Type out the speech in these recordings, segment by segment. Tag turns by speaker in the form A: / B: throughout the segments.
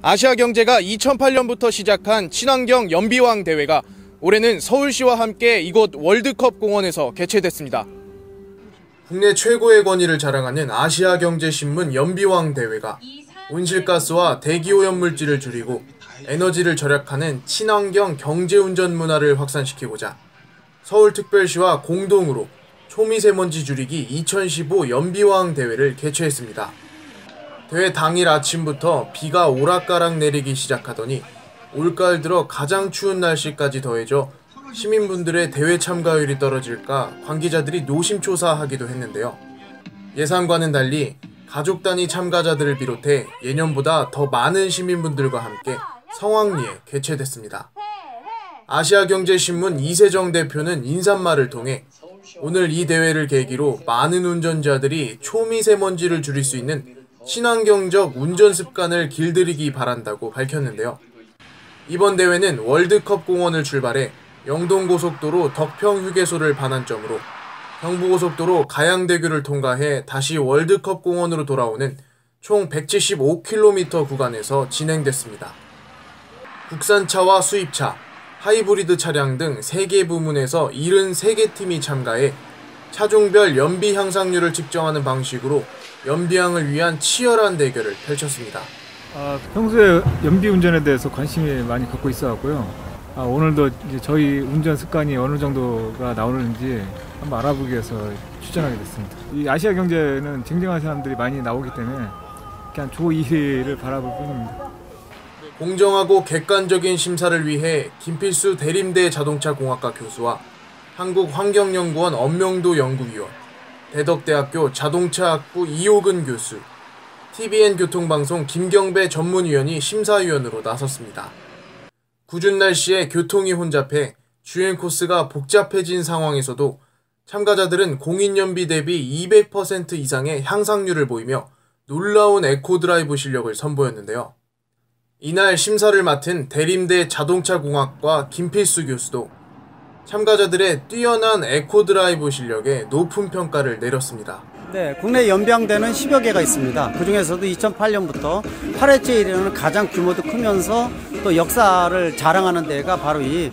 A: 아시아경제가 2008년부터 시작한 친환경 연비왕 대회가 올해는 서울시와 함께 이곳 월드컵 공원에서 개최됐습니다. 국내 최고의 권위를 자랑하는 아시아경제신문 연비왕 대회가 온실가스와 대기오염물질을 줄이고 에너지를 절약하는 친환경 경제운전 문화를 확산시키고자 서울특별시와 공동으로 초미세먼지 줄이기 2015 연비왕 대회를 개최했습니다. 대회 당일 아침부터 비가 오락가락 내리기 시작하더니 올가을 들어 가장 추운 날씨까지 더해져 시민분들의 대회 참가율이 떨어질까 관계자들이 노심초사하기도 했는데요. 예상과는 달리 가족 단위 참가자들을 비롯해 예년보다 더 많은 시민분들과 함께 성황리에 개최됐습니다. 아시아경제신문 이세정 대표는 인사말을 통해 오늘 이 대회를 계기로 많은 운전자들이 초미세먼지를 줄일 수 있는 친환경적 운전 습관을 길들이기 바란다고 밝혔는데요. 이번 대회는 월드컵 공원을 출발해 영동고속도로 덕평휴게소를 반환점으로 경부고속도로 가양대교를 통과해 다시 월드컵 공원으로 돌아오는 총 175km 구간에서 진행됐습니다. 국산차와 수입차, 하이브리드 차량 등 3개 부문에서 73개 팀이 참가해 차종별 연비 향상률을 측정하는 방식으로 연비왕을 위한 치열한 대결을 펼쳤습니다.
B: 평소에 연비 운전에 대해서 관심이 많이 갖고 있어왔고요. 오늘도 이제 저희 운전 습관이 어느 정도가 나오는지 한번 알아보기 위해서 출전하게 됐습니다. 이 아시아 경제는 쟁쟁한 사람들이 많이 나오기 때문에 그냥 조 2위를 바라볼 뿐입니다.
A: 공정하고 객관적인 심사를 위해 김필수 대림대 자동차공학과 교수와 한국환경연구원 엄명도 연구위원, 대덕대학교 자동차학부 이호근 교수, TVN 교통방송 김경배 전문위원이 심사위원으로 나섰습니다. 궂은 날씨에 교통이 혼잡해 주행 코스가 복잡해진 상황에서도 참가자들은 공인연비 대비 200% 이상의 향상률을 보이며 놀라운 에코드라이브 실력을 선보였는데요. 이날 심사를 맡은 대림대 자동차공학과 김필수 교수도 참가자들의 뛰어난 에코드라이브 실력에 높은 평가를 내렸습니다.
C: 네, 국내 연비왕대는 10여 개가 있습니다. 그 중에서도 2008년부터 8회째 이르는 가장 규모도 크면서 또 역사를 자랑하는 대회가 바로 이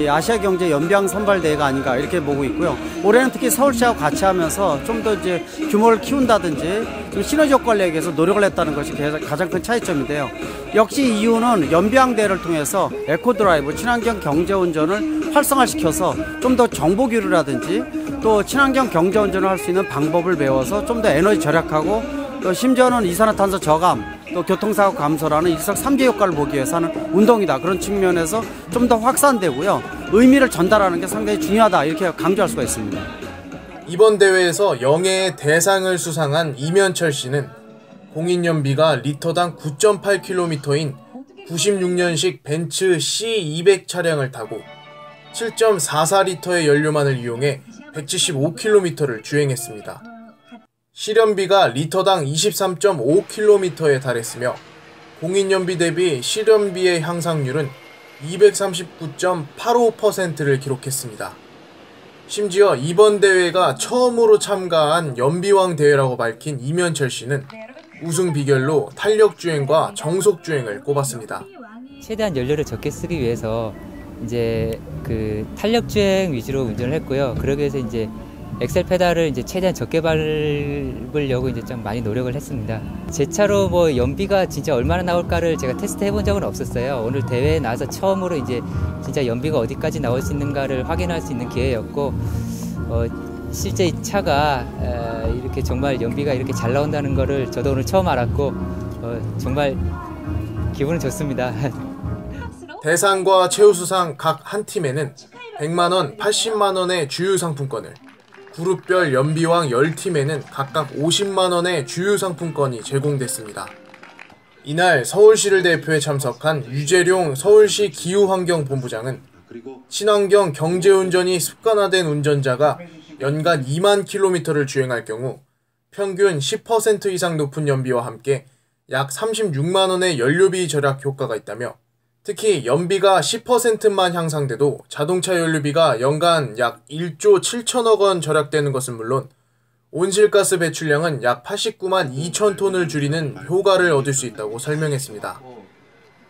C: 아시아경제 연비왕 선발대회가 아닌가 이렇게 보고 있고요. 올해는 특히 서울시하고 같이 하면서 좀 더 이제 규모를 키운다든지 좀 시너지 효과를 내기 위해서 노력을 했다는 것이 가장 큰 차이점인데요. 역시 이유는 연비왕대회를 통해서 에코드라이브, 친환경 경제운전을 활성화시켜서 좀 더 정보 교류라든지 또 친환경 경제운전을 할 수 있는 방법을 배워서 좀 더 에너지 절약하고 또 심지어는 이산화탄소 저감, 또 교통사고 감소라는 일석삼조 효과를 보기 위해서 하는 운동이다. 그런 측면에서 좀 더 확산되고요. 의미를 전달하는 게 상당히 중요하다. 이렇게 강조할 수가 있습니다.
A: 이번 대회에서 영예의 대상을 수상한 이면철 씨는 공인연비가 리터당 9.8km인 96년식 벤츠 C200 차량을 타고 7.44리터의 연료만을 이용해 175km를 주행했습니다. 실연비가 리터당 23.5km에 달했으며 공인연비 대비 실연비의 향상률은 239.85%를 기록했습니다. 심지어 이번 대회가 처음으로 참가한 연비왕 대회라고 밝힌 이면철 씨는 우승 비결로 탄력주행과 정속주행을 꼽았습니다.
D: 최대한 연료를 적게 쓰기 위해서 이제 그 탄력주행 위주로 운전을 했고요. 그러기 위해서 이제 엑셀 페달을 이제 최대한 적게 밟으려고 이제 좀 많이 노력을 했습니다. 제 차로 뭐 연비가 진짜 얼마나 나올까를 제가 테스트 해본 적은 없었어요. 오늘 대회에 나와서 처음으로 이제 진짜 연비가 어디까지 나올 수 있는가를 확인할 수 있는 기회였고, 실제 이 차가 이렇게 정말 연비가 이렇게 잘 나온다는 거를 저도 오늘 처음 알았고, 정말 기분은 좋습니다.
A: 대상과 최우수상 각 한 팀에는 100만원, 80만원의 주유상품권을, 그룹별 연비왕 10팀에는 각각 50만원의 주유상품권이 제공됐습니다. 이날 서울시를 대표해 참석한 유재룡 서울시 기후환경본부장은 친환경 경제운전이 습관화된 운전자가 연간 2만 킬로미터를 주행할 경우 평균 10% 이상 높은 연비와 함께 약 36만원의 연료비 절약 효과가 있다며, 특히 연비가 10%만 향상돼도 자동차 연료비가 연간 약 1조 7천억 원 절약되는 것은 물론 온실가스 배출량은 약 89만 2천 톤을 줄이는 효과를 얻을 수 있다고 설명했습니다.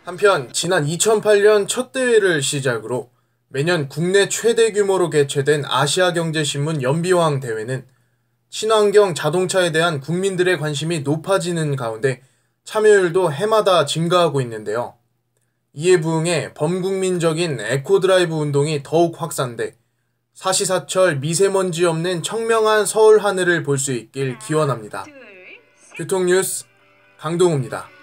A: 한편 지난 2008년 첫 대회를 시작으로 매년 국내 최대 규모로 개최된 아시아경제신문 연비왕 대회는 친환경 자동차에 대한 국민들의 관심이 높아지는 가운데 참여율도 해마다 증가하고 있는데요. 이에 부응해 범국민적인 에코드라이브 운동이 더욱 확산돼 사시사철 미세먼지 없는 청명한 서울 하늘을 볼 수 있길 기원합니다. 교통뉴스 강동우입니다.